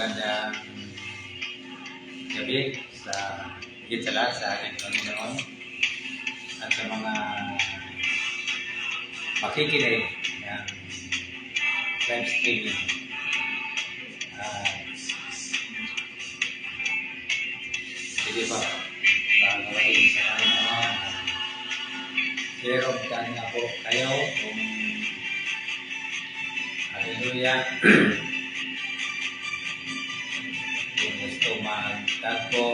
magandang gabi sa higit sa lahat sa ating Panginoon at sa mga makikinig ng live streaming. Sige po, magawain sa Panginoon. Pero magkaan na po kayo kung hallelujah. Kung gusto magtagpo,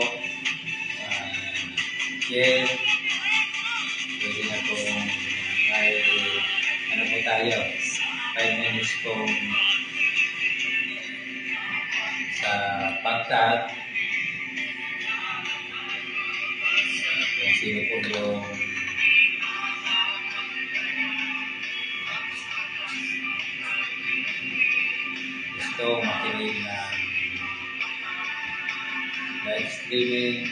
share, pwede na kung may ano po tayo, 5 minutes kung sa pagtag, kung sino po yung gusto makinig ng live streaming.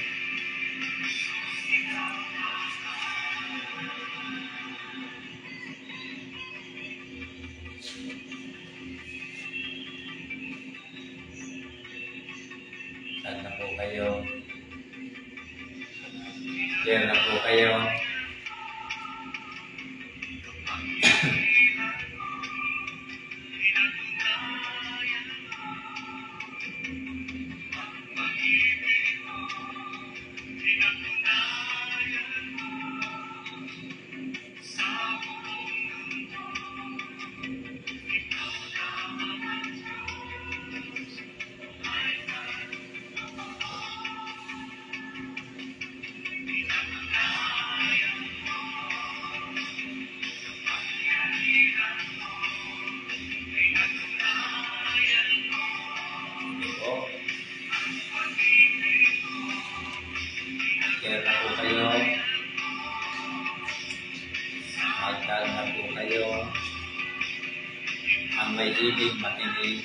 Tag na po kayo. Share na po kayo. Share na po kayo. Magtag na po kayo. Ang may ibig makinig.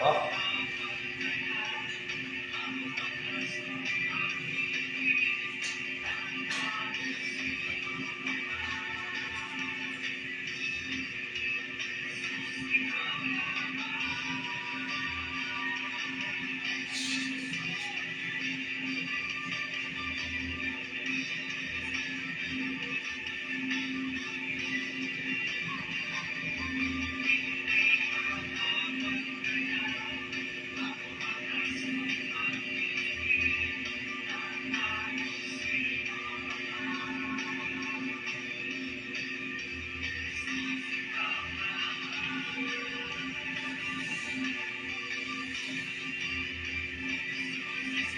Oh.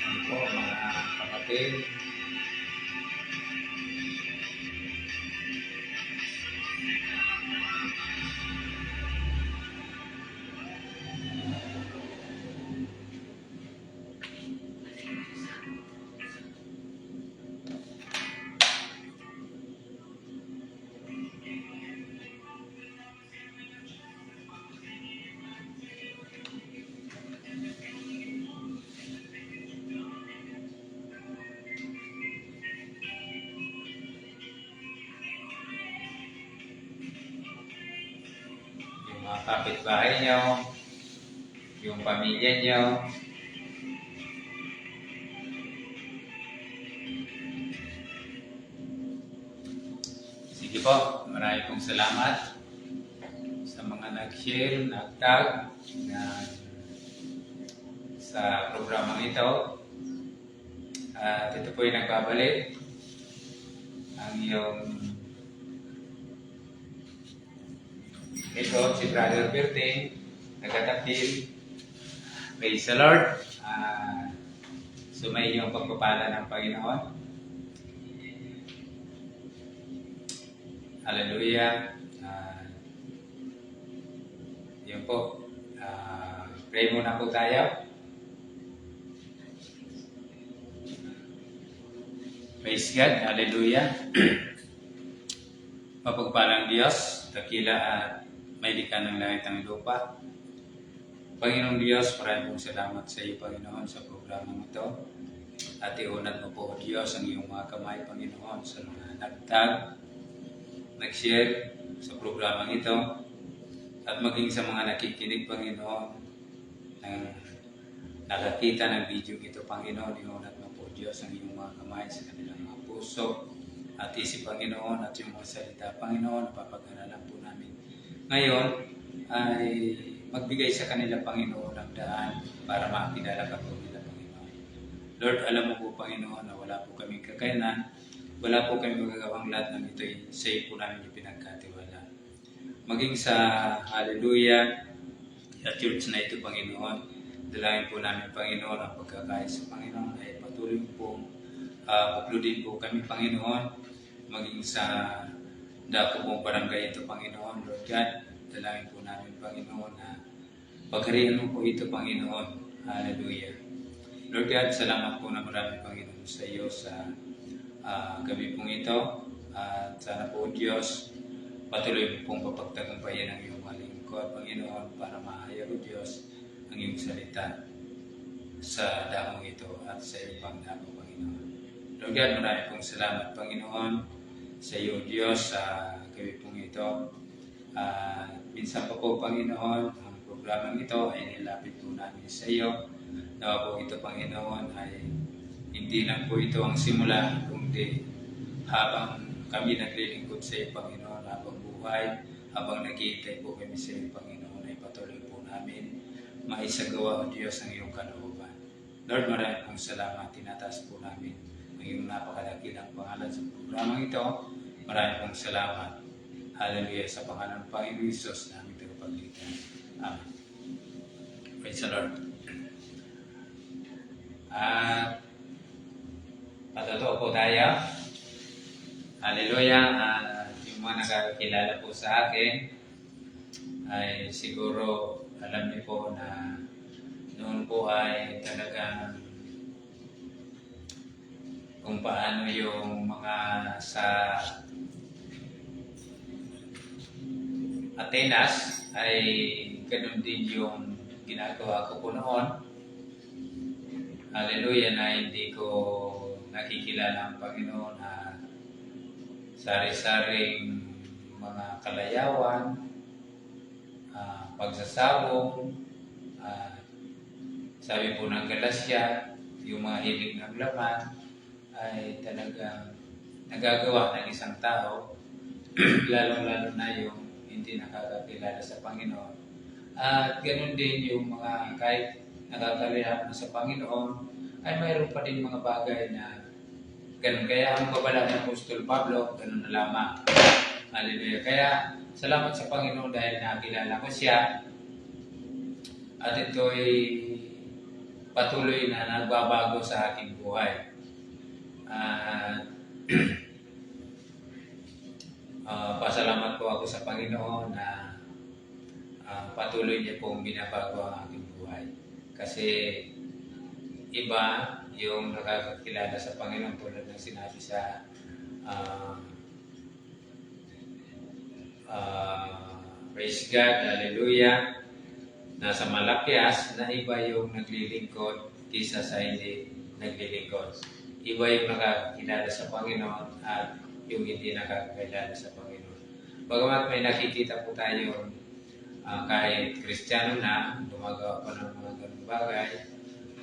Ano po mga kapatid? Yung mga kapitbahay nyo, yung pamilya nyo. Sige po, marami pong salamat sa mga nag-share, nag-tag sa programang ito. At ito po yung nagbabalik ang iyong ito, si Brother Berting, nagtatapil. Praise the Lord. Sumayin yung pagpapala ng Panginoon. Hallelujah. Ayun po. Pray muna po tayo. Praise God. Hallelujah. Mapagpalang Diyos, dakila at may likha ng langit ng lupa. Panginoong Diyos, maraming pong salamat sa iyo, Panginoon, sa programang ito. At iunat mo po, Diyos, ang iyong mga kamay, Panginoon, sa mga nagtag, nag-share sa programang ito, at maging sa mga nakikinig, Panginoon, ng nakakita ng video ito, Panginoon, iunat mo po, Diyos, ang iyong mga kamay sa kanilang mga puso at isip, Panginoon, at yung mga salita, Panginoon, napapag-aralan po namin. Ngayon ay magbigay sa kanila, Panginoon, ng daan para makakilala ka po nila, Panginoon. Lord, alam mo po, Panginoon, na wala po kaming kakayanan, wala po kami magagawang lahat ng ito'y sa iyo po namin yung pinagkatiwala. Maging sa Hallelujah at church na ito, Panginoon, dalangin po namin, Panginoon, ang pagkakaya sa Panginoon ay patuloy pong pagludin po kami, Panginoon, maging sa dako pong barangay ito, Panginoon. Lord God, dalangin po namin, Panginoon, na pagharian mo po ito, Panginoon. Hallelujah. Lord God, salamat po na marami, Panginoon, sa iyo sa gabi pong ito. At sana po, Diyos, patuloy po pong papagtagumpayan ang iyong malingkod, Panginoon, para maayaw, Diyos, ang iyong salita sa damong ito at sa iyong pangdamo, Panginoon. Lord God, marami pong salamat, Panginoon, sa iyo, Diyos, sa gabi pong ito. Minsan pa po, Panginoon, ang programang ito ay nilapit po namin sa iyo. Nawa po ito, Panginoon, ay hindi lang po ito ang simula, kundi habang kami naglilingkod sa iyo, Panginoon, habang buhay, habang naghihintay po kami sa iyo, Panginoon, ay patuloy po namin maisagawa, o Diyos, ang iyong kalooban. Lord, marami pong salamat. Tinataas po namin ang iyong napakadakilang pangalan sa programang ito. Marami pong salamat. Hallelujah. Sa pangalan ng Panginoon Jesus na aming tagapagligtas. Amen. Praise the Lord. At patotoo po tayo. Hallelujah. Yung mga nakakilala po sa akin ay siguro alam niyo po na noon po ay talagang kung paano yung mga sa Atenas ay ganun din yung ginagawa ko po noon. Hallelujah, na hindi ko nakikilala ang Panginoon na sari-saring mga kalayawan, pagsasabong, sabi po ng Galasya, yung mga hilig ng laman ay talagang nagagawa ng isang tao, lalong-lalo na yung hindi nakakakilala sa Panginoon. At ganoon din yung mga kahit nakakilala na sa Panginoon, ay mayroon pa din mga bagay na ganun. Kaya ang babala ng Apostol Pablo, ganun na lamang. Hallelujah. Kaya salamat sa Panginoon dahil nakilala ko siya. At ito'y patuloy na nagbabago sa aking buhay. Pasalamat po ako sa Panginoon na patuloy niya pong binabago ang aking buhay. Kasi iba yung nakakakilala sa Panginoon tulad ng sinabi sa praise God, hallelujah, nasa Malakias na iba yung naglilingkod kaysa sa hindi naglilingkod. Iba yung nakakilala sa Panginoon at yung hindi nakakilala sa Panginoon. Bagamat may nakikita po tayo kahit Kristiyano na, gumagawa pa ng mga ganung bagay,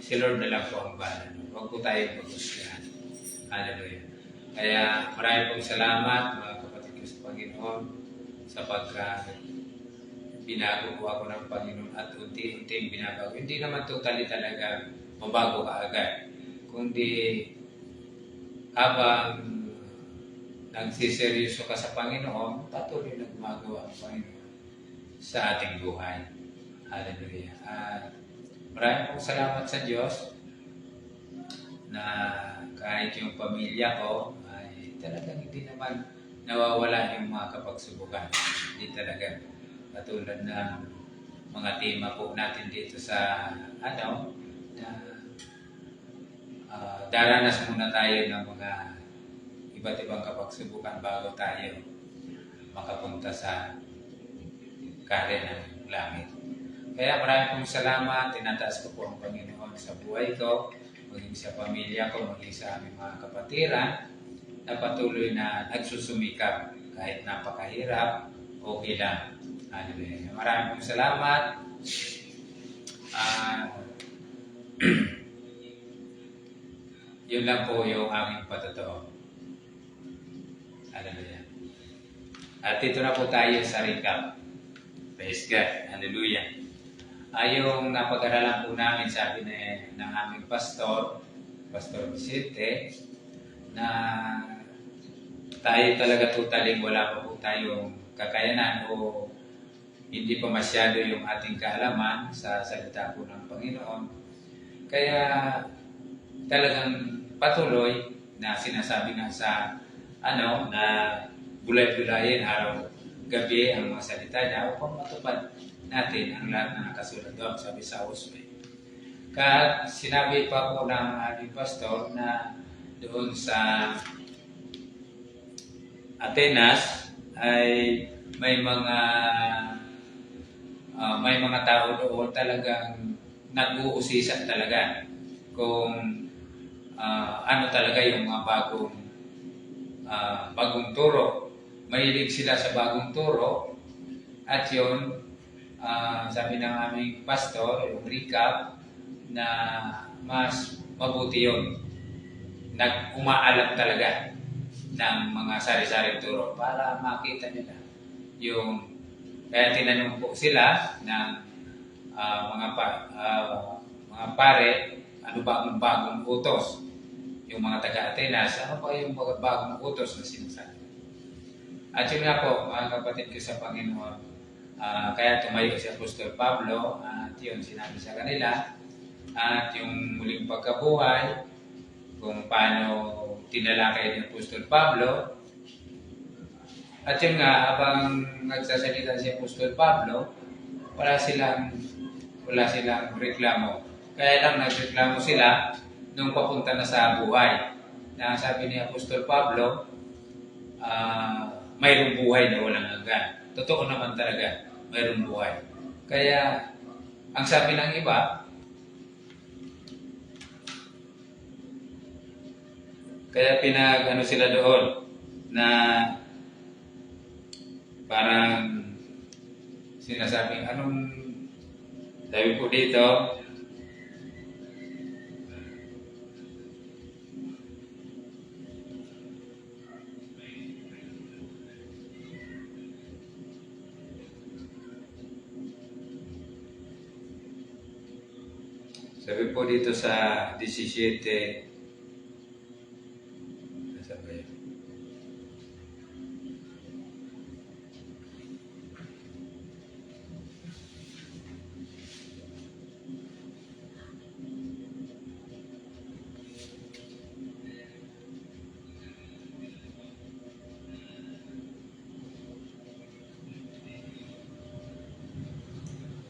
si Lord na lang po ang bahala. Huwag po tayo mag-usgahan. Hallelujah. Kaya marami pong salamat mga kapatid ko sa Panginoon sapagkat binago po ako ng Panginoon at unti-unti binabago. Hindi naman totally talaga mabago ka agad. Kundi habang nagsiseryoso ka sa Panginoon, patuloy na gumagawa ang Panginoon sa ating buhay. Hallelujah. At maraming pong salamat sa Diyos na kahit yung pamilya ko ay talagang hindi naman nawawala yung mga kapagsubukan. Hindi talaga. Katulad ng mga tema po natin dito sa ano, na daranas muna tayo ng mga iba't ibang kapagsubukan bago tayo makapunta sa kaharian ng langit. Kaya maraming pong salamat, tinataas ko po ang Panginoon sa buhay ko, maging sa pamilya ko, maging sa aming mga kapatiran, na patuloy na nagsusumikap kahit napakahirap, okay lang. Hallelujah. Maraming pong salamat. Yun lang po yung aming patotoo. Hallelujah. At dito na po tayo sa recap. Praise God. Hallelujah. Yung napag-aralan po namin, sabi ng aming pastor, Pastor Vicente, na tayo talaga totally wala pa po tayong kakayanan o hindi pa masyado yung ating kaalaman sa salita po ng Panginoon. Kaya talagang patuloy na sinasabi nga sa na bulay-bulayin araw-gabi ang mga salita niya upang matupad natin ang lahat na nakasulat doon, sabi sa Usme. Kaya sinabi pa po ng ating pastor na doon sa Atenas ay may mga tao doon talagang nag-uusisa talaga kung ano talaga yung mga bagong turo. Mahilig sila sa bagong turo at yun, sabi ng aming pastor, yung recap, na mas mabuti yun. Umaalam talaga ng mga sari-saring turo para makita nila yung, kaya tinanong po sila ng mga pare, ano ba ang bagong utos? Yung mga taga-Atenas, ano pa yung bagong utos na sinasabi? At yun nga po, mga kapatid ko sa Panginoon, kaya tumayo si Apostol Pablo at yun sinabi sa kanila at yung muling pagkabuhay, kung paano tinalakay ni Apostol Pablo. At yun nga, habang nagsasalita si Apostol Pablo, wala silang reklamo. Kaya lang nagreklamo sila nung papunta na sa buhay. Na sabi ni Apostol Pablo, mayroong buhay na walang hanggan. Totoo naman talaga, mayroong buhay. Kaya, ang sabi ng iba, kaya pinag-ano sila doon na parang sinasabing anong sabi po dito, sabi po dito sa 17,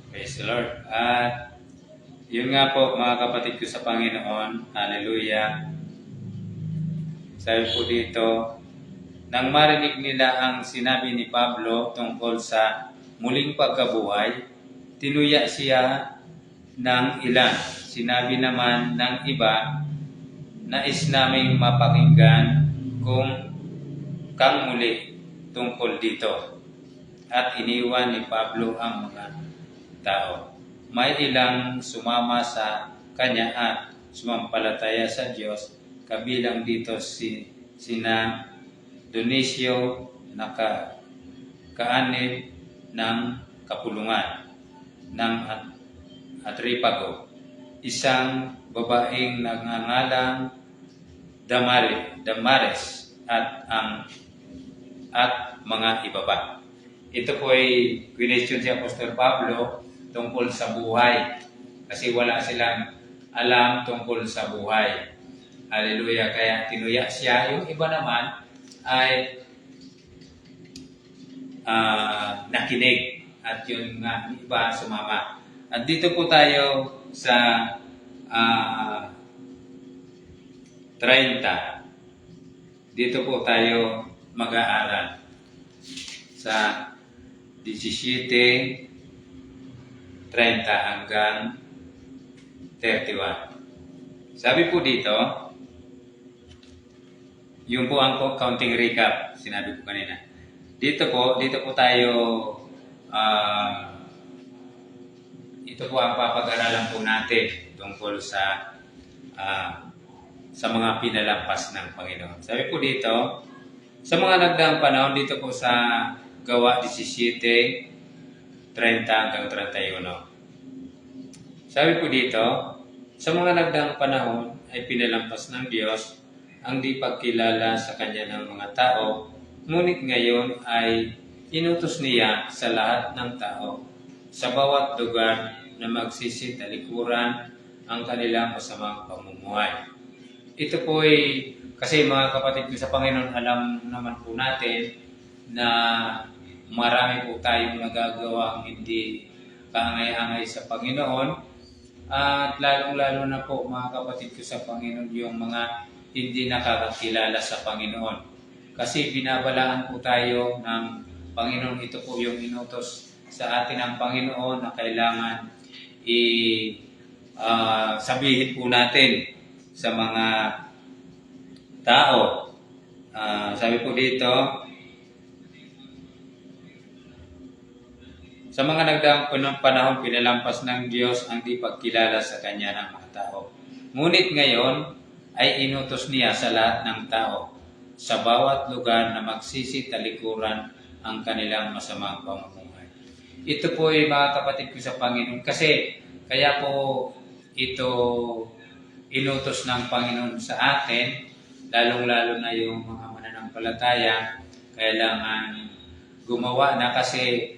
praise the Lord. At yun nga po mga kapatid ko sa Panginoon, hallelujah. Sabi po dito, nang marinig nila ang sinabi ni Pablo tungkol sa muling pagkabuhay, tinuya siya ng ilan. Sinabi naman ng iba, nais naming mapakinggan kung kang muli tungkol dito. At iniwan ni Pablo ang mga tao. May ilang sumama sa kanya at sumampalataya sa Diyos, kabilang dito sina Dionisio na kaanib ng kapulungan ng Atripago, isang babaeng nagngangalang Damaris at mga iba pa. Ito po ay question si Apostol Pablo tungkol sa buhay. Kasi wala silang alam tungkol sa buhay. Hallelujah. Kaya tinuya siya. Yung iba naman ay nakinig. At yun nga, yung iba sumama. At dito po tayo sa 30. Dito po tayo mag-aaral sa 17, 30 hanggang 31. Sabi po dito, yung po ang counting recap, sinabi ko kanina. Dito po tayo, ito po ang papag-aralan po natin tungkol sa mga pinalampas ng Panginoon. Sabi po dito, sa mga nagdaang panahon, dito po sa Gawa 17, 30 hanggang 31. Sabi po dito, sa mga nagdaang panahon ay pinalampas ng Diyos ang di pagkilala sa Kanya ng mga tao, ngunit ngayon ay inutos niya sa lahat ng tao sa bawat lugar na magsisintalikuran ang kanilang masamang pamumuhay. Ito po ay, kasi mga kapatid ko sa Panginoon, alam naman po natin na marami po tayong nagagawang hindi kaangay-angay sa Panginoon. At lalong-lalo na po mga kapatid ko sa Panginoon, yung mga hindi nakakakilala sa Panginoon. Kasi binabalaan po tayo ng Panginoon, ito po yung inutos sa atin ng Panginoon na kailangan sabihin po natin sa mga tao. Sabi po dito, sa mga nagdaang panahon, pinalampas ng Diyos ang di pagkilala sa Kanya ng mga tao. Ngunit ngayon ay inutos niya sa lahat ng tao sa bawat lugar na magsisitalikuran ang kanilang masamang pamumuhay. Ito po ay mga kapatid ko sa Panginoon, kasi kaya po ito inutos ng Panginoon sa atin, lalong-lalo na yung mga mananampalataya, kailangan gumawa na, kasi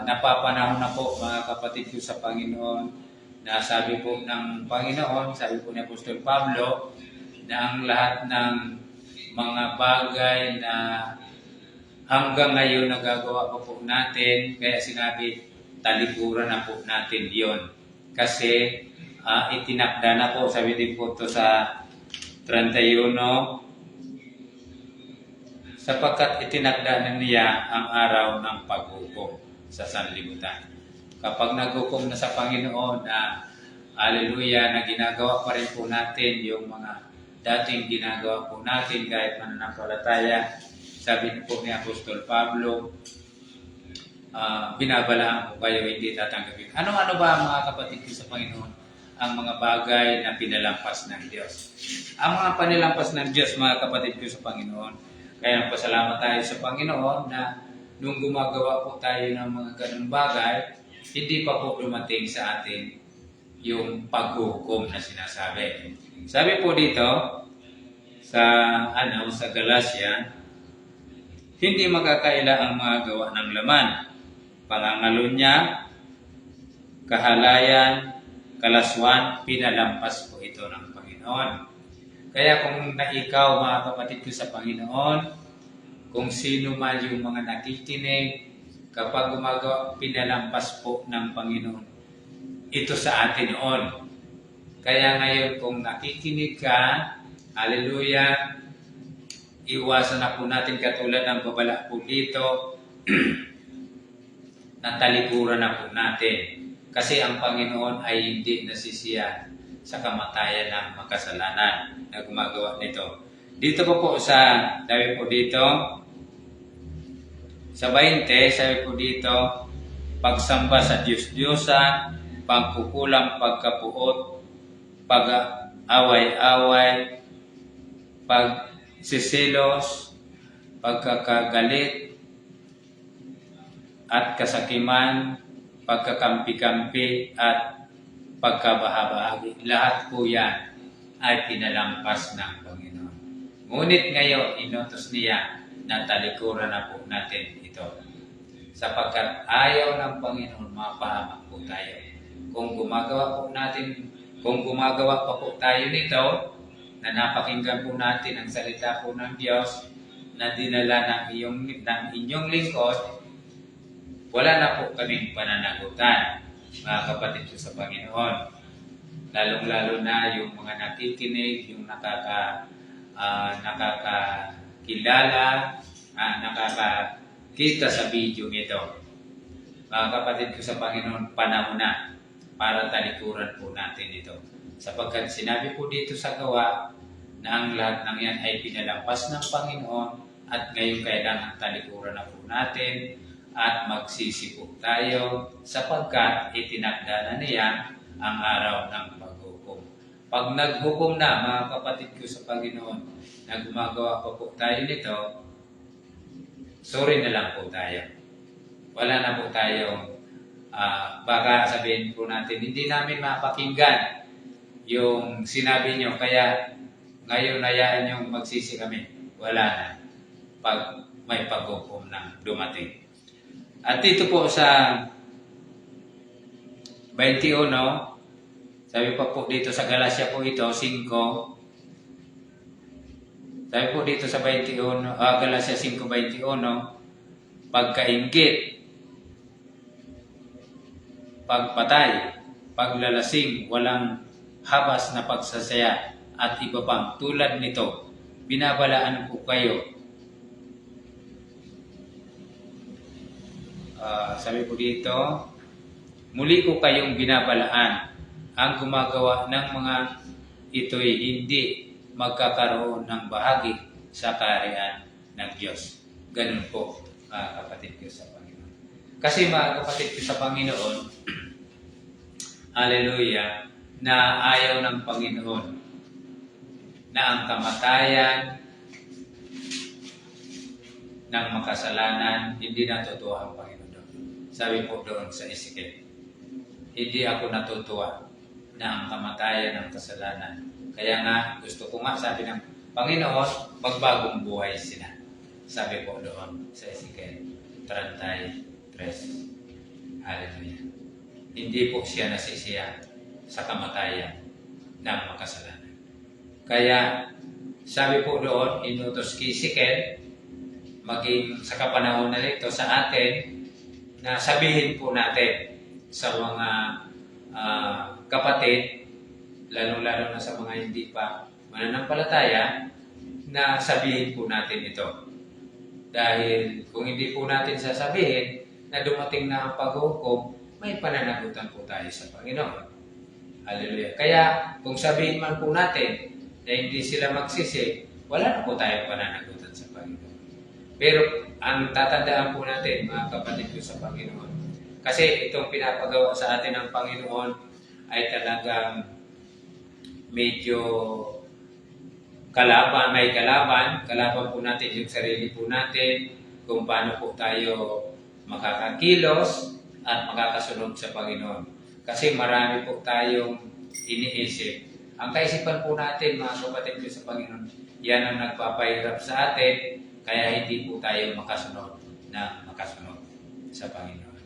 napapanahon na po mga kapatid ko sa Panginoon na sabi po ng Panginoon, sabi po ni Apostol Pablo, na ang lahat ng mga bagay na hanggang ngayon nagagawa pa po natin, kaya sinabi, talikuran na po natin yon. Kasi itinakda na po, sabi din po ito sa 31, sapagkat itinakda na niya ang araw ng paghukom sa sanlibutan. Kapag naghukom na sa Panginoon na hallelujah, na ginagawa pa rin po natin yung mga dating ginagawa po natin kahit mananampalataya, sabi po ni Apostol Pablo, binabalaan po kayo, hindi tatanggapin. Ano-ano ba mga kapatid ko sa Panginoon ang mga bagay na pinalampas ng Diyos? Ang mga panilampas ng Diyos, mga kapatid ko sa Panginoon, kaya nagpasalamat tayo sa Panginoon na nung gumagawa po tayo ng mga ganung bagay, hindi pa po dumating sa atin yung paghukom na sinasabi. Sabi po dito sa Galatia, hindi magkakaila ang mga gawa ng laman, pangangalunya, kahalayan, kalaswan, pinalampas po ito ng Panginoon. Kaya kung ikaw, mga kapatid ko sa Panginoon, kung sino man yung mga nakikinig, kapag gumagawa, pinalampas po ng Panginoon ito sa atin noon. Kaya ngayon, kung nakikinig ka, hallelujah, iwasan na po natin katulad ng babala po dito, na talikuran na po natin. Kasi ang Panginoon ay hindi nasisiyan sa kamatayan ng makasalanan na gumagawa nito. Dito po sa, sabi po dito, sa 20, sabi po dito, pagsamba sa Diyos-Diyosan, pagkukulang pagkapuot, pag-away-away, pagsisilos, pagkakagalit, at kasakiman, pagkakampi-kampi, at pagkabahabahagi. Lahat po yan ay pinalampas ng Panginoon. Ngunit ngayon, inutos niya na talikuran na po natin ito. Sapagkat ayaw ng Panginoon, mapahamak po tayo. Kung gumagawa pa po tayo nito, na napakinggan po natin ang salita po ng Diyos na dinala ng inyong lingkod, wala na po kaming pananagutan, mga kapatid ko sa Panginoon. Lalong-lalo na yung mga nakikinig, yung nakakakilala, nakakakita sa video ito. Mga kapatid ko sa Panginoon, panahon na para talikuran po natin ito. Sapagkat sinabi po dito sa gawa na ang lahat ng yan ay pinalampas ng Panginoon at ngayon kailangan talikuran na po natin at magsisi po tayo sapagkat itinakda na niya ang araw ng paghukom. Pag naghukom na, mga kapatid ko sa Panginoon, na gumagawa pa po tayo nito, sorry na lang po tayo. Wala na po tayong, baka sabihin po natin, hindi namin mapakinggan yung sinabi nyo, kaya ngayon hayaan nyo magsisi kami. Wala na. Pag may paghukom na dumating. At dito po sa 21, sabi pa po dito sa Galacia po ito, 5. Sabi po dito sa 21, Galacia 5:21, pagkainggit, pagpatay, paglalasing, walang habas na pagsasaya, at iba pang tulad nito, binabalaan ko kayo. Sabi po dito, muli ko kayong binabalaan, ang gumagawa ng mga ito'y hindi magkakaroon ng bahagi sa kaharian ng Diyos. Ganun po, mga kapatid ko sa Panginoon. Kasi mga kapatid ko sa Panginoon, hallelujah, na ayaw ng Panginoon na ang kamatayan ng makasalanan hindi natutuwa ang Panginoon. Sabi po doon sa Ezekiel, hindi ako natutuwa na ang kamatayan ng kasalanan. Kaya nga, gusto ko nga, sabi ng Panginoon, magbagong buhay sila. Sabi po doon sa Ezekiel 33. Hallelujah. Hindi po siya nasisiya sa kamatayan ng makasalanan. Kaya, sabi po doon, inutos kay Ezekiel, maging sa kapanahon na ito sa atin, na sabihin po natin sa mga kapatid, lalong-lalo na sa mga hindi pa mananampalataya, na sabihin po natin ito. Dahil kung hindi po natin sasabihin na dumating na ang paghukom, may pananagutan po tayo sa Panginoon. Hallelujah. Kaya kung sabihin man po natin na hindi sila magsisi, wala na po tayong pananagutan sa Panginoon. Pero ang tatandaan po natin, mga kapatid ko sa Panginoon, kasi itong pinapagawa sa atin ng Panginoon ay talagang medyo may kalaban po natin yung sarili po natin, kung paano po tayo makakakilos at makakasunod sa Panginoon. Kasi marami po tayong iniisip. Ang kaisipan po natin, mga kapatid ko sa Panginoon, yan ang nagpapahirap sa atin, kaya hindi po tayo makasunod sa Panginoon.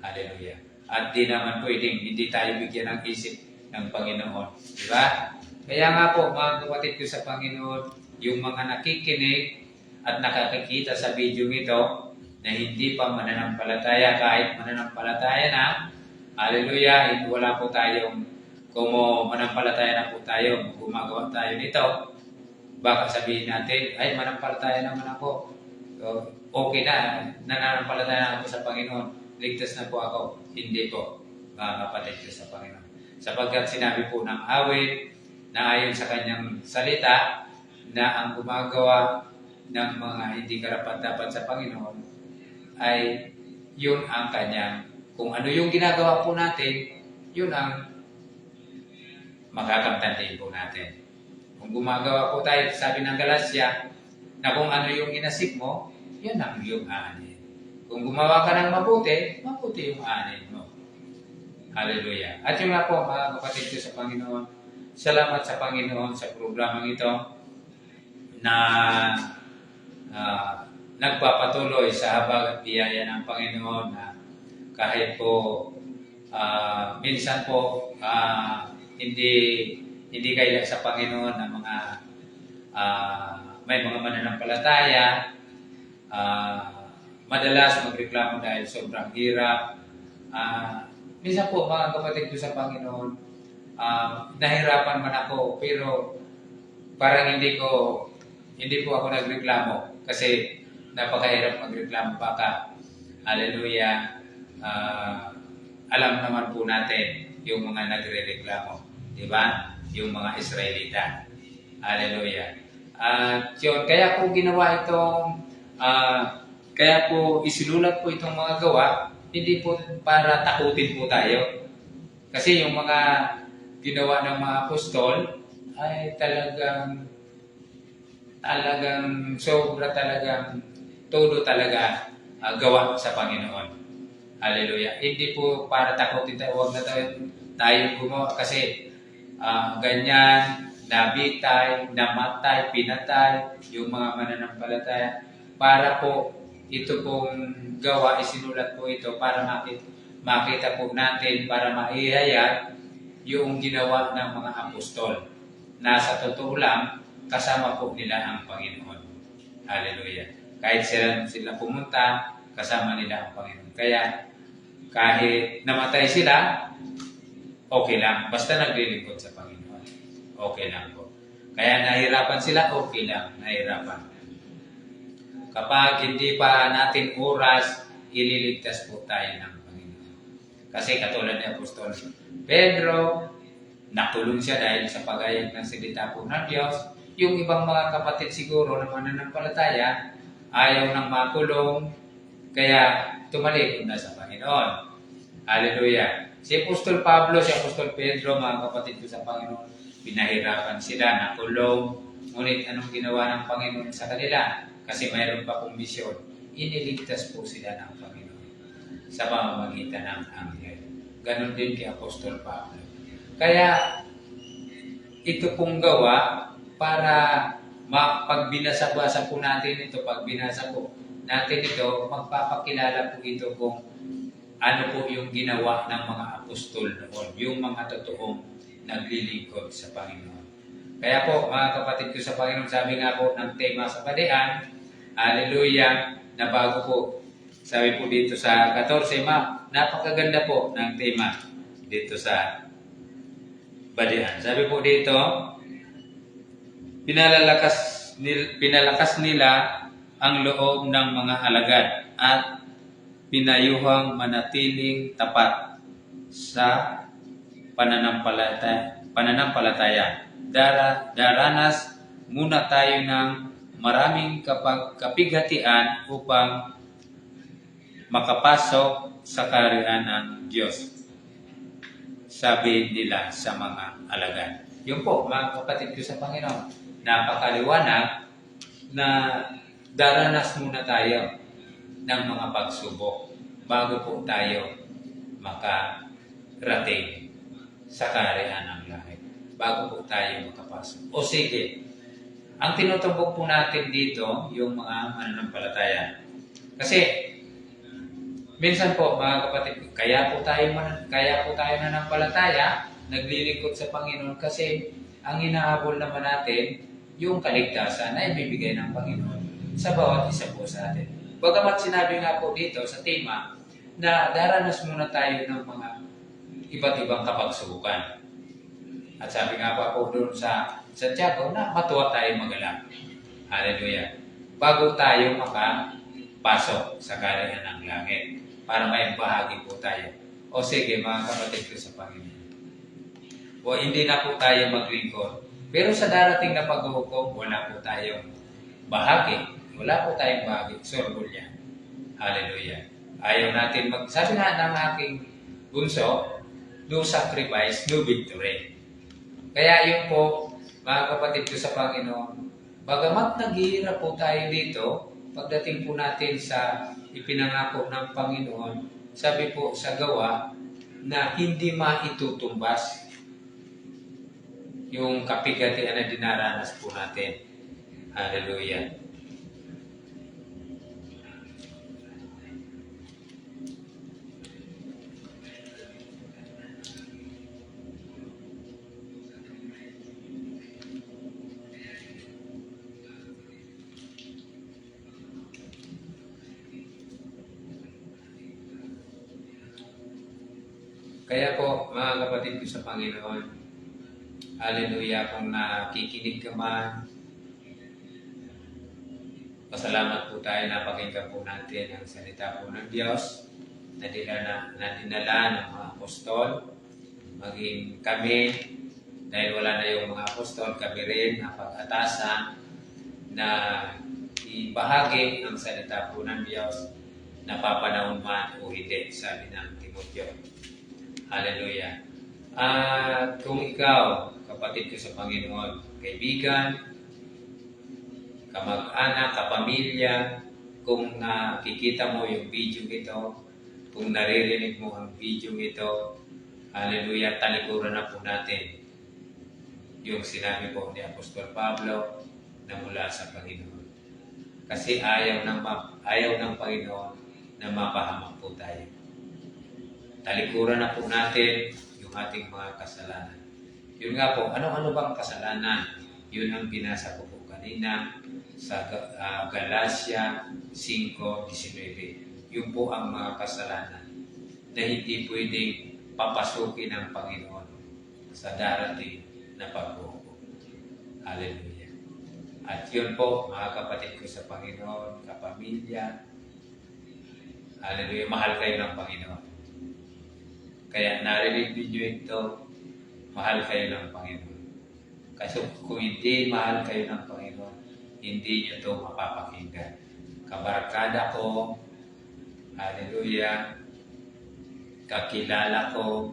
Hallelujah. At di naman pwedeng hindi tayo bigyan ng isip ng Panginoon. Di ba? Kaya nga po, mga kapatid ko sa Panginoon, yung mga nakikinig at nakakikita sa video ito na hindi pa mananampalataya, kahit mananampalataya na, hallelujah, wala po tayong, kung mananampalataya na po tayo, gumagawa tayo nito, baka sabihin natin, ay manampalataya naman ako. So, okay na, nananampalataya na ako sa Panginoon. Ligtas na po ako. Hindi po, mga kapatid ko sa Panginoon. Sapagkat sinabi po ng awit na ayon sa kanyang salita na ang gumagawa ng mga hindi karapat-dapat sa Panginoon ay yun ang kanyang, kung ano yung ginagawa po natin, yun ang makakamtantiin po natin. Kung gumagawa po tayo, sabi ng Galacia, na kung ano yung inasip mo, yun ang iyong aanin. Kung gumawa ka ng mabuti, mabuti yung aanin mo. Hallelujah. At yung nga po, mga kapatid ko sa Panginoon, salamat sa Panginoon sa programang ito na nagpapatuloy sa habag at biyaya ng Panginoon na kahit po minsan po hindi kaya sa Panginoon na mga may mga mananampalataya, madalas magreklamo dahil sobrang hirap. Minsan po mga kapatid ko sa Panginoon, nahirapan man ako pero parang hindi po ako nagreklamo kasi napakahirap magreklamo baka. Hallelujah. Alam naman po natin yung mga nagrereklamo, di ba? Yung mga Israelita. Hallelujah. At yun, kaya po ginawa itong kaya po isinulat po itong mga gawa, hindi po para takutin po tayo. Kasi yung mga ginawa ng mga apostol ay talagang sobra talagang todo talaga gawa sa Panginoon. Hallelujah. Hindi po para takutin tayo, huwag na tayo gumawa kasi ganyan, nabitay, namatay, pinatay, yung mga mananampalataya. Para po ito pong gawa, isinulat po ito para makita po natin, para maihayag yung ginawa ng mga apostol. Na sa totoo lang, kasama po nila ang Panginoon. Hallelujah. Kahit sila pumunta, kasama nila ang Panginoon. Kaya kahit namatay sila, okay lang. Basta naglilingkod sa Panginoon. Okay lang po. Kaya nahirapan sila, okay lang. Nahirapan. Kapag hindi pa natin oras, ililigtas po tayo ng Panginoon. Kasi katulad ni Apostol Pedro, nakulong siya dahil sa pagayag ng salita po ng Diyos. Yung ibang mga kapatid siguro na mananampalataya, ayaw nang makulong, kaya tumalikod na sa Panginoon. Hallelujah. Si Apostol Pablo, si Apostol Pedro, mga kapatid ko sa Panginoon, pinahirapan sila, nakulong. Ngunit anong ginawa ng Panginoon sa kanila? Kasi mayroon pa pong misyon. Iniligtas po sila ng Panginoon sa pamamagitan ng anghel. Ganon din kay Apostol Pablo. Kaya ito pong gawa para pag binasa-basa po natin ito, pag binasa po natin ito, magpapakilala po ito kung ano po yung ginawa ng mga apostol noon, yung mga totoong naglilingkod sa Panginoon. Kaya po, mga kapatid ko sa Panginoon, sabi nga po ng tema sa Badian, hallelujah, na bago po, sabi po dito sa 14, napakaganda po ng tema dito sa Badian. Sabi po dito, pinalakas nila ang loob ng mga alagad at pinayuhang manatiling tapat sa pananampalataya. Daranas muna tayo ng maraming kapighatian upang makapasok sa kaharian ng Diyos. Sabi nila sa mga alagad. Yun po, mga kapatid ko sa Panginoon, napakaliwanag na daranas muna tayo ng mga pagsubok bago po tayo makarating sa kaharian ng langit. Bago po tayo makapasok. O sige, ang tinutumbok po natin dito, yung mga mananampalataya. Kasi, minsan po, mga kapatid, kaya po tayo mananampalataya, naglilingkod sa Panginoon kasi ang hinahabol naman natin, yung kaligtasan na ibibigay ng Panginoon sa bawat isa po sa atin. Bagamat sinabi nga po dito sa tema na daranas muna tayo ng mga iba't ibang kapagsubukan. At sabi nga po doon sa Santiago na matuwa tayo magalang. Hallelujah. Bago tayo makapasok sa kaharian ng langit para may bahagi po tayo. O sige mga kapatid ko sa Panginoon. O hindi na po tayo maglingkod. Pero sa darating na paghuhukom, wala po tayong bahagi. Wala po tayong bahagi. Sorbol yan. Hallelujah. Ayaw natin sabi nga ng aking bunso, no sacrifice, no victory. Kaya yun po, mga kapatid ko sa Panginoon, bagamat naghihirap po tayo dito, pagdating po natin sa ipinangako ng Panginoon, sabi po sa gawa na hindi maitutumbas yung kapigatian na dinaranas po natin. Hallelujah. Kaya po, mga kapatid ko sa Panginoon, hallelujah, kung nakikinig ka man, pasalamat po tayo na pakinggan po natin ang salita po ng Diyos na dinala ng mga apostol, maging kami, dahil wala na yung mga apostol, kami rin na pag-atasan na ibahagi ang salita po ng Diyos na papanahon man o hindi, sabi ng Timoteo. Hallelujah. At kung ikaw, kapatid ko sa Panginoon, kaibigan, kamag-anak, kapamilya, kung nakikita mo yung video ito, kung naririnig mo ang video ito, hallelujah, talikuran na po natin yung sinabi po ni Apostol Pablo na mula sa Panginoon. Kasi ayaw ng Panginoon na mapahamak po tayo. Talikuran na po natin yung ating mga kasalanan. Yun nga po, ano-ano bang kasalanan? Yun ang binasa ko po kanina sa Galatia 5:19. Yun po ang mga kasalanan na hindi pwedeng papasukin ng Panginoon sa darating na pagbubuo. Hallelujah. At yun po, mga kapatid ko sa Panginoon, kapamilya, hallelujah, mahal kayo ng Panginoon. Kaya narinig ninyo ito, mahal kayo ng Panginoon. Kasi kung hindi mahal kayo ng Panginoon, hindi nyo ito mapapakinggan. Kabarkada ko, hallelujah, kakilala ko,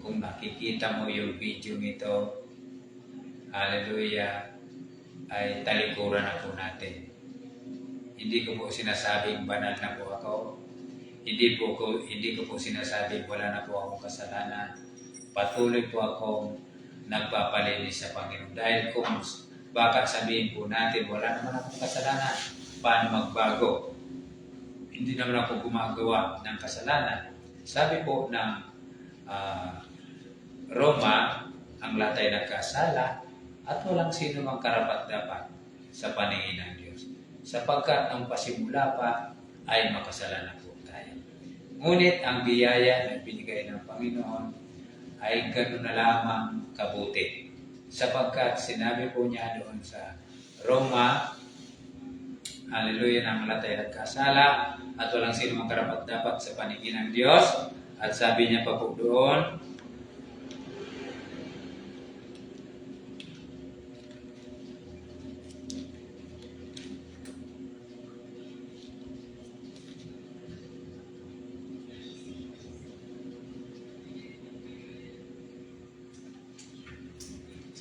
kung nakikita mo yung video nito, hallelujah, ay talikuran na po natin. Hindi ko po sinasabing banal na po ako. Hindi ko po sinasabing wala na po akong kasalanan. Patuloy po akong nagpapalinis sa Panginoon. Dahil kung baka sabihin po natin, wala naman akong kasalanan, paano magbago? Hindi naman ako gumagawa ng kasalanan. Sabi po ng Roma, ang lahat ay nagkasala at walang sino mang karapat-dapat sa paningin ng Diyos. Sapagkat ang pasimula pa ay makasalanan po tayo. Ngunit ang biyaya na binigay ng Panginoon ay gano'n na lamang kabuti. Sapagkat sinabi po niya doon sa Roma, hallelujah, na ang lahat ay nagkasala at walang sino mang karapat-dapat sa paningin ng Diyos. At sabi niya pa po doon,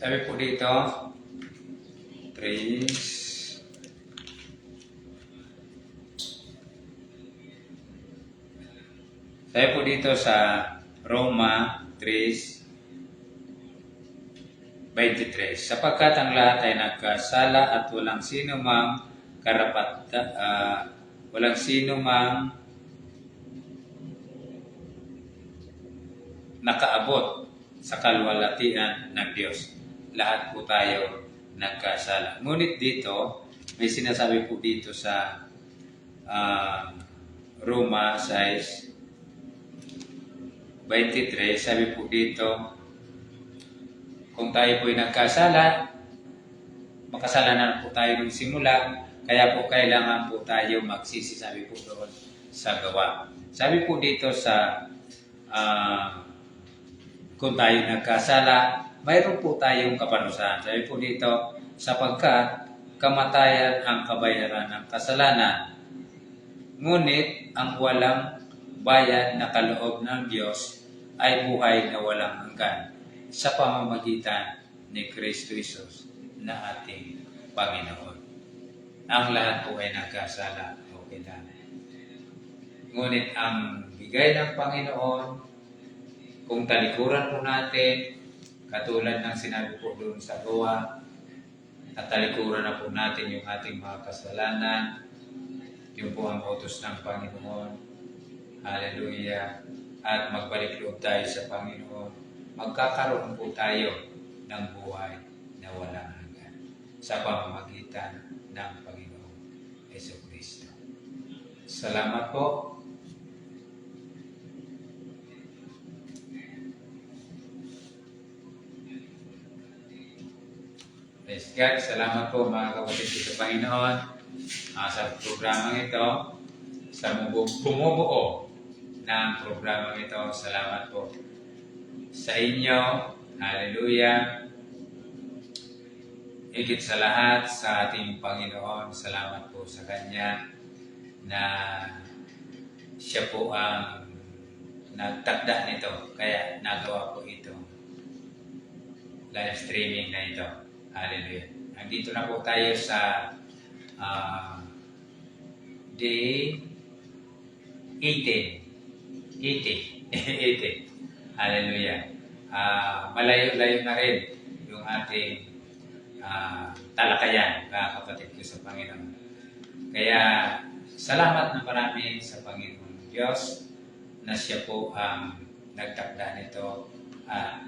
sabi po dito, 3. Sabi po dito sa Roma 3:23, sapagkat ang lahat ay nagkasala at walang sino mang walang sino mang nakaabot sa kalwalatian ng Diyos. Lahat po tayo nagkasala. Ngunit dito, may sinasabi po dito sa Roma 6:23, sabi po dito, kung tayo po'y nagkasala, makasalanan po tayo ng simula, kaya po kailangan po tayo magsisi, sabi po doon sa gawa. Sabi po dito sa kung tayo nagkasala, mayroon po tayong kaparusahan. Sabi po dito, sapagkat kamatayan ang kabayaran ng kasalanan. Ngunit ang walang bayad na kaloob ng Diyos ay buhay na walang hanggan sa pamamagitan ni Kristo Jesus na ating Panginoon. Ang lahat po ay nagkasala. Okay na. Ngunit ang bigay ng Panginoon, kung talikuran po natin, katulad ng sinabi po doon sa gawa, at talikuran na po natin yung ating mga kasalanan, yun po ang utos ng Panginoon. Hallelujah. At magbalik loob tayo sa Panginoon. Magkakaroon po tayo ng buhay na walang hanggan sa pamamagitan ng Panginoon Jesucristo. Salamat po. Praise God. Salamat po mga kapatid dito, Panginoon, sa programang ito, sa bumubuo ng programang ito. Salamat po sa inyo. Hallelujah. Higit sa lahat sa ating Panginoon, salamat po sa Kanya na siya po ang nagtakda nito. Kaya nagawa po ito. Live streaming na ito. Hallelujah. Nandito na po tayo sa day 18. 80. Hallelujah. Malayo-layo na rin yung ating talakayan, kapatid ko sa Panginoon. Kaya salamat na marami sa Panginoon Diyos na siya po ang nagtakda nito at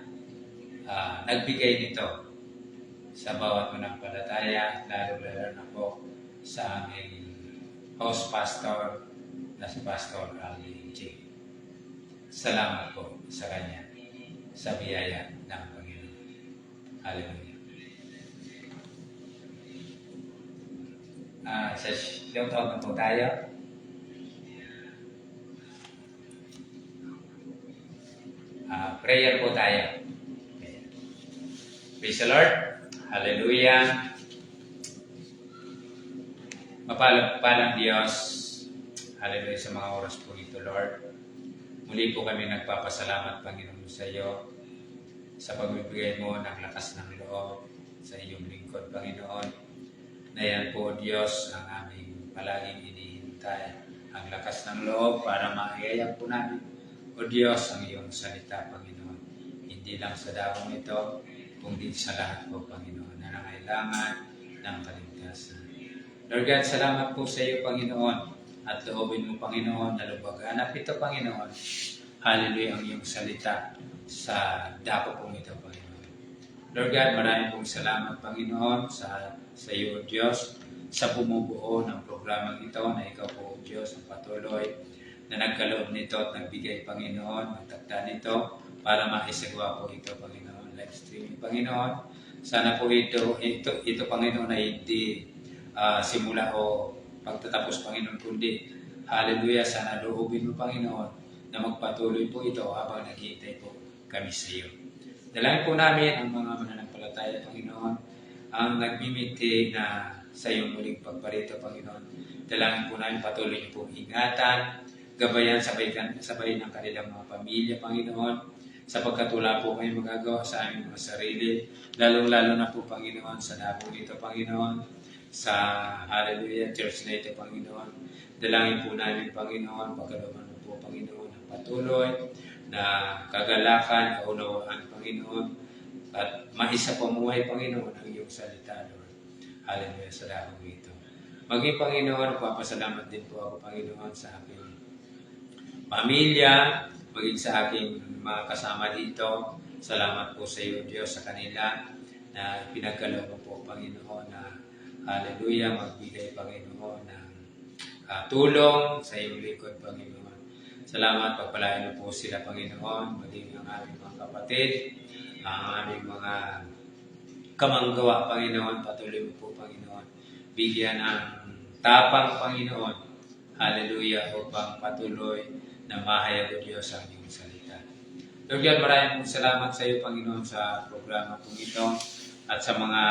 nagbigay nito sa bawat manampalataya, lalo-lalo na po sa aming host pastor na si Pastor Ali J. Salamat po sa Kanya, sa biyaya ng Panginoon. Hallelujah. Sa shoutout na po tayo. Prayer po tayo. Praise the Lord. Hallelujah. Mapalang Diyos. Hallelujah sa mga oras po ito, Lord. Muli po kami nagpapasalamat, Panginoon, sa iyo sa pagbibigay mo ng lakas ng loob sa iyong lingkod, Panginoon. Na yan po, Diyos, ang aming palaging inihintay. Ang lakas ng loob para maayayag po namin, o Diyos, ang iyong salita, Panginoon. Hindi lang sa dakong ito, kundi sa lahat po, Panginoon, na nangailangan ng kaligtasan. Lord God, salamat po sa iyo, Panginoon, at loobin mo, Panginoon, na lubaganap ito, Panginoon. Hallelujah, ang iyong salita sa dako pong ito, Panginoon. Lord God, maraming pong salamat, Panginoon, sa iyo, Diyos, sa bumubuo ng programang ito na ikaw po, Diyos, ang patuloy na nagkaloob nito at nagbigay, Panginoon, magtakda nito para maisagawa po ito, Panginoon. Live streaming, Panginoon. Sana po ito Panginoon, ay hindi simula o pagtatapos, Panginoon, kundi hallelujah, sana loobin mo, Panginoon, na magpatuloy po ito habang naghihintay po kami sa iyo. Dalangin po namin ang mga mananampalataya, Panginoon, ang nagmimiti na sa iyong muling pagparito, Panginoon. Dalangin po namin patuloy niyo po ingatan, gabayan, sabay ng kanilang mga pamilya, Panginoon, sapagkat wala po kayo magagawa sa aming mga sarili, lalong-lalo na po, Panginoon, sa dako nito, Panginoon, sa Hallelujah Church na ito, Panginoon. Dalangin po namin, Panginoon, pagkalooban mo po, Panginoon, ang patuloy na kagalakan, kaunawaan, Panginoon, at maisa pamuhay, Panginoon, ang iyong salita, Lord. Hallelujah sa dako nito. Maging, Panginoon, papasalamat din po ako, Panginoon, sa aking pamilya, maging sa aking mga kasama dito. Salamat po sa iyo, Diyos, sa kanila na pinagkaloob mo po, Panginoon, na hallelujah, magbigay, Panginoon, ng tulong sa iyong likod, Panginoon. Salamat, pagpalain mo po sila, Panginoon, maging ang aming mga kapatid, ang aming mga kamanggawa, Panginoon, patuloy mo po, Panginoon. Bigyan ng tapang, Panginoon, hallelujah, upang patuloy na mahayag o Diyos ang iyong salita. Lord God, maraming pong salamat sa iyo, Panginoon, sa programa pong ito at sa mga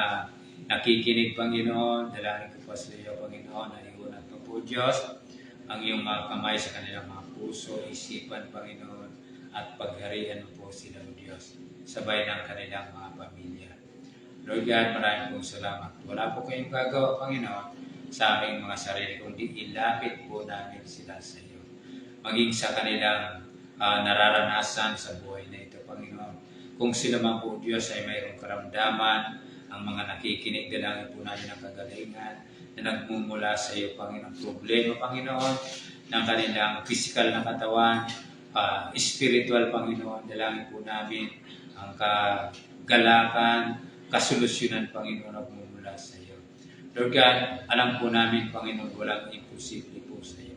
nakikinig, Panginoon. Dalangin ko po sa iyo, Panginoon, na iunat mo po, Diyos, ang iyong mga kamay sa kanilang mga puso, isipan, Panginoon, at pagharian mo po sila, O Diyos, sabay ng kanilang mga pamilya. Lord God, maraming pong salamat. Wala po kayong gagawa, Panginoon, sa aming mga sarili, kundi ilapit po namin sila sa iyo. Maging sa kanilang nararanasan sa buhay na ito, Panginoon. Kung sila man po, Diyos, ay mayroong karamdaman, ang mga nakikinig, dalangin po namin ang kagalingan na nagmumula sa iyo, Panginoon. Problema, Panginoon, ng kanilang physical na katawan, spiritual, Panginoon. Dalangin po namin ang kagalakan, kasolusyonan, Panginoon, nagmumula sa iyo. Lord God, alam po namin, Panginoon, walang imposible po sa iyo.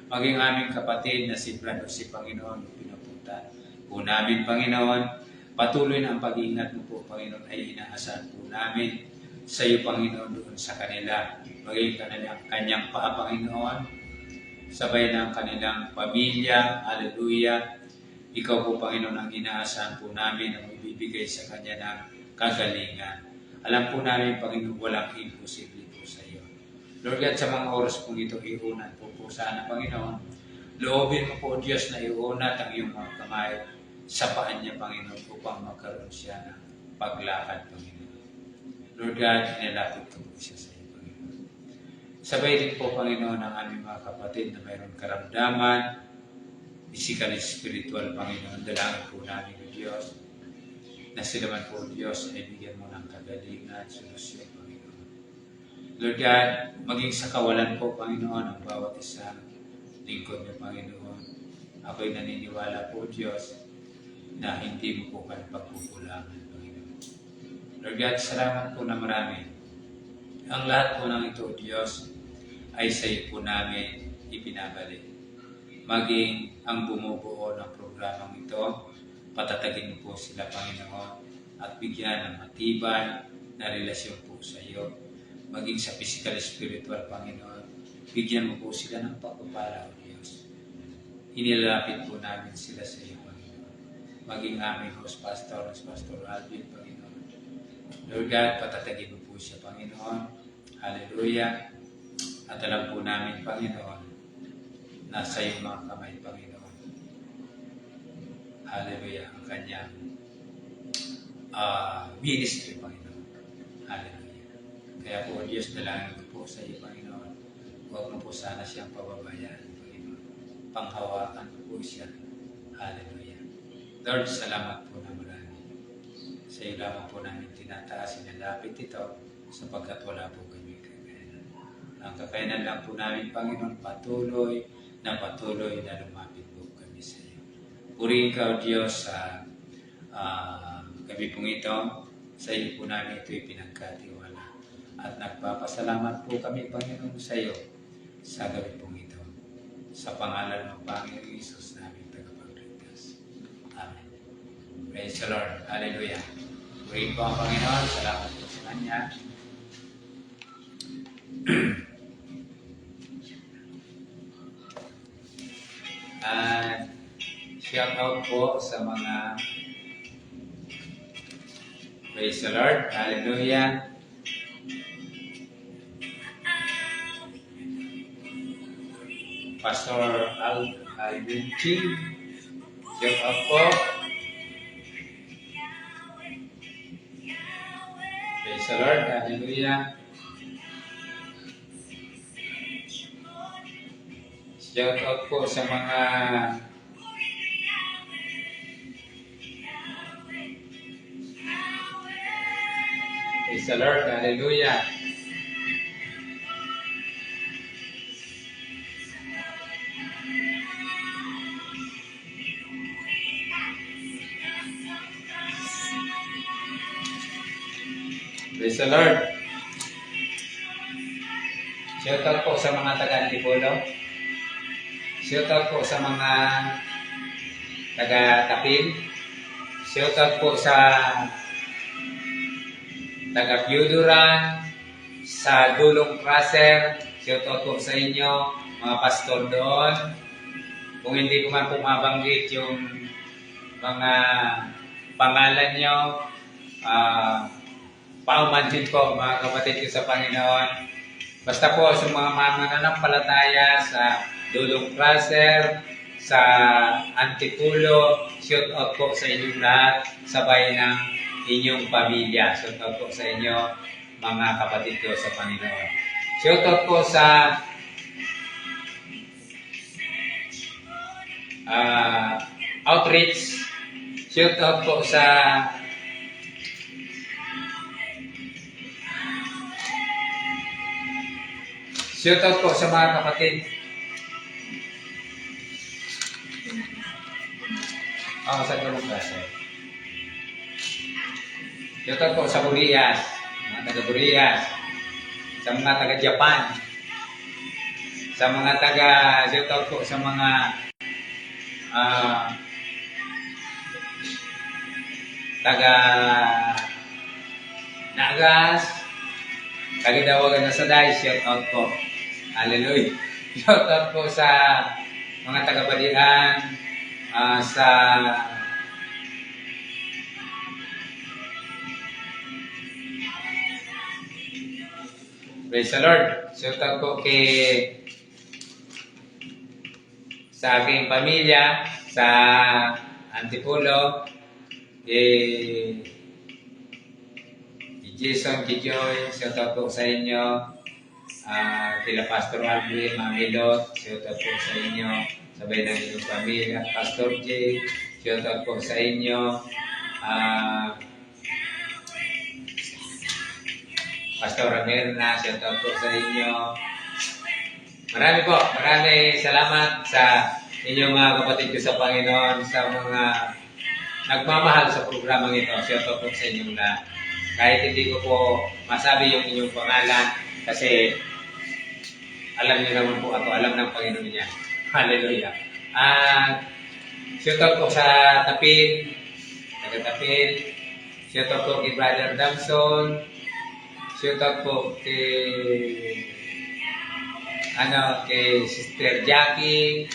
Maging aming kapatid na si Brad o si Panginoon, pinapunta po namin, Panginoon. Patuloy na ang pag-iingat mo po, Panginoon, ay inaasahan po namin sa iyo, Panginoon, doon sa kanila. Maging kanyang Paa, Panginoon, sabay ng kanilang pamilya. Hallelujah. Ikaw po, Panginoon, ang inaasahan po namin ang ibibigay sa kanya ng kagalingan. Alam po namin, Panginoon, walang imposible po sa iyo. Lord God, sa mga oras pong ito, iunat po sana, Panginoon. Loobin mo po, Diyos, na iunat ang iyong mga kamay sa paan niya, Panginoon, upang magkaroon siya ng paglakad, Panginoon. Lord God, inilapit ko po siya sa iyo, Panginoon. Sabay din po, Panginoon, ang aming mga kapatid na mayroong karamdaman, physical, spiritual, Panginoon. Dalangin po namin, O Diyos, na sila man po, Diyos, ay bigyan mo ng kagalingan at solusyon, Panginoon. Lord God, maging sa kawalan po, Panginoon, ang bawat isang lingkod niyo, Panginoon. Ako'y naniniwala po, Diyos, na hindi mo po kami pagkukulangan, Panginoon. Lord God, salamat po na marami. Ang lahat po ng ito, Diyos, ay sa iyo po namin ipinabalik. Maging ang bumubuo ng programang ito, patatagin mo po sila, Panginoon, at bigyan ng matibay na relasyon po sa iyo. Maging sa physical, spiritual, Panginoon, bigyan mo po sila ng pagpapala, O Diyos. Inilapit po namin sila sa iyo, Panginoon. Maging aming host pastor, Pastor Alvin, Panginoon. Lord God, patatagin mo po siya, Panginoon. Hallelujah. At alam po namin, Panginoon, nasa iyong mga kamay, Panginoon. Hallelujah. Ang kanyang ministry, Panginoon. Hallelujah. Kaya po, Diyos, dalangin ko po sa iyo, Panginoon. Huwag mo po sana siyang pababayaan, Panginoon. Panghawakan ko po siya. Hallelujah. Lord, salamat po na marami. Sa iyo lamang po namin tinataas, sinalapit ito sapagkat wala po kami kakayanan. Ang kakayanan lang po namin, Panginoon, patuloy na lumapit po kami sa iyo. Purihin ka, O Diyos, sa gabi pong ito. Sa iyo po namin ito'y pinagkatiwala. At nagpapasalamat po kami, Panginoon, sa iyo sa gabi pong ito. Sa pangalan ng Panginoon Isus namin tagapagligtas. Amen. Praise the Lord. Hallelujah. Purihin po ang Panginoon. Salamat po sa Kanya. At shout out po sa mga praise the Lord. Hallelujah. Pastor Alvin Ching. Shout out po. Praise the Lord. Hallelujah. Shout out po sa mga praise the Lord. Hallelujah. Praise the Lord. Shout out po sa mga taga-Antipolo. Shout out po sa mga taga-Tapil. Shout out po sa taga-Piuduran, sa Dulong Crusher. Shout out po sa inyo, mga pastor doon. Kung hindi ko man po mabanggit yung mga pangalan nyo, paumanhin po mga kapatid ko sa Panginoon. Basta po sa mga mananampalataya sa Dulong Crusher, sa Antipolo, shout out po sa inyong lahat, sabay ng inyong pamilya. Shout out po sa inyo, mga kapatid ko sa Panginoon. Shout out po sa outreach. Shout out po sa mga kapatid. Sa Dulong Crusher. Shout out po sa Burias, mga taga-Burias, sa mga taga-Japan, sa mga shout out po sa mga taga-Nagas, Kagidawagan na sa dahil, shout out po. Hallelujah. Shout out po sa mga taga-Balian, sa praise the Lord. Shout out po sa aking pamilya, sa Antipolo, kay Jason, Joy, shout out po sa inyo. Kila Pastor Alvin, Mamilot, shout out po sa inyo. Sabay ng inyong pamilya. Pastor J, shout out po sa inyo. Pastor Ramirna, shout out po sa inyo. Marami salamat sa inyong mga kapatid ko sa Panginoon, sa mga nagmamahal sa programang ito. Shout out po sa inyong lahat. Kahit hindi ko po masabi yung inyong pangalan, kasi alam niyo naman po ako, alam ng Panginoon niya. Hallelujah. Shout out po sa Tapin, taga-Tapin. Shout out po kay Brother Damson. Shout out po kay Sister Jackie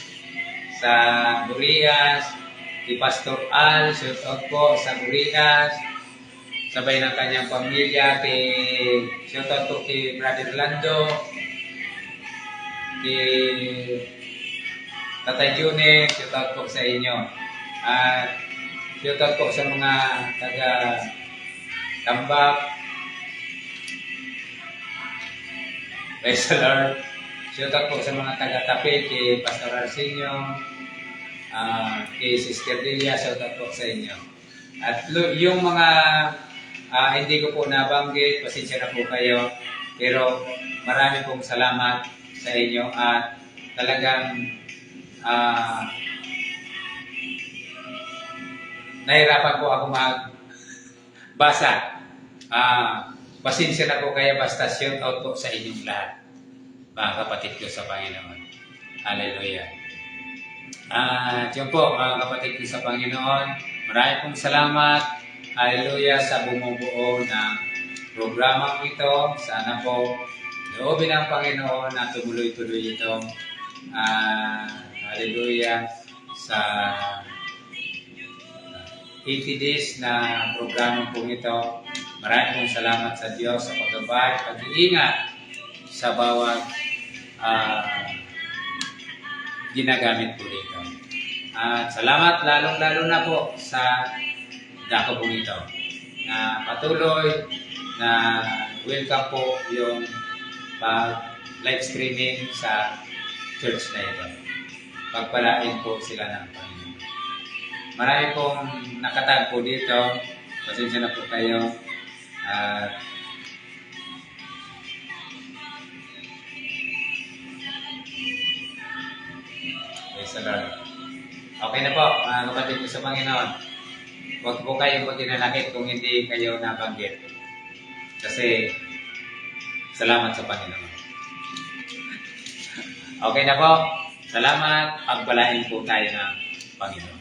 sa Burias, kay Pastor Al, shout out po sa Burias, sabay ng kanyang pamilya, shout out po kay Brother Lando, kay Tatay June, shout out po sa inyo. At shout out po sa mga taga-Tambak. Praise the Lord. Shout out po sa mga taga-Tapit, kay Pastor Arsenio, kay Sister Delia, shout out po sa inyo. At yung mga hindi ko po nabanggit, pasensya na po kayo, pero marami pong salamat sa inyo at talagang nahirapan po ako magbasa. Pasensya na po kayo, basta shout out po sa inyong lahat, mga kapatid ko sa Panginoon. Hallelujah. At yun po, mga kapatid ko sa Panginoon, marami pong salamat. Hallelujah sa bumubuo ng programang ito. Sana po, loobin ng Panginoon na tumuloy-tuloy ito. Hallelujah sa 80 days na programang po ito. Maraming pong salamat sa Diyos sa paggabay, pag-iingat sa bawat ginagamit po dito. At salamat lalong-lalo na po sa dako po ito na patuloy na welcome po yung live streaming sa church na ito. Pagpalain po sila ng Panginoon. Marami pong nakatag po dito. Pasensya na po kayo. Praise the Lord. Okay na po, mga kapatid ko sa Panginoon. Huwag po kayong maghinanakit kung hindi kayo nabanggit. Kasi, salamat sa Panginoon. Okay na po. Salamat. Pagpalain po tayo ng Panginoon.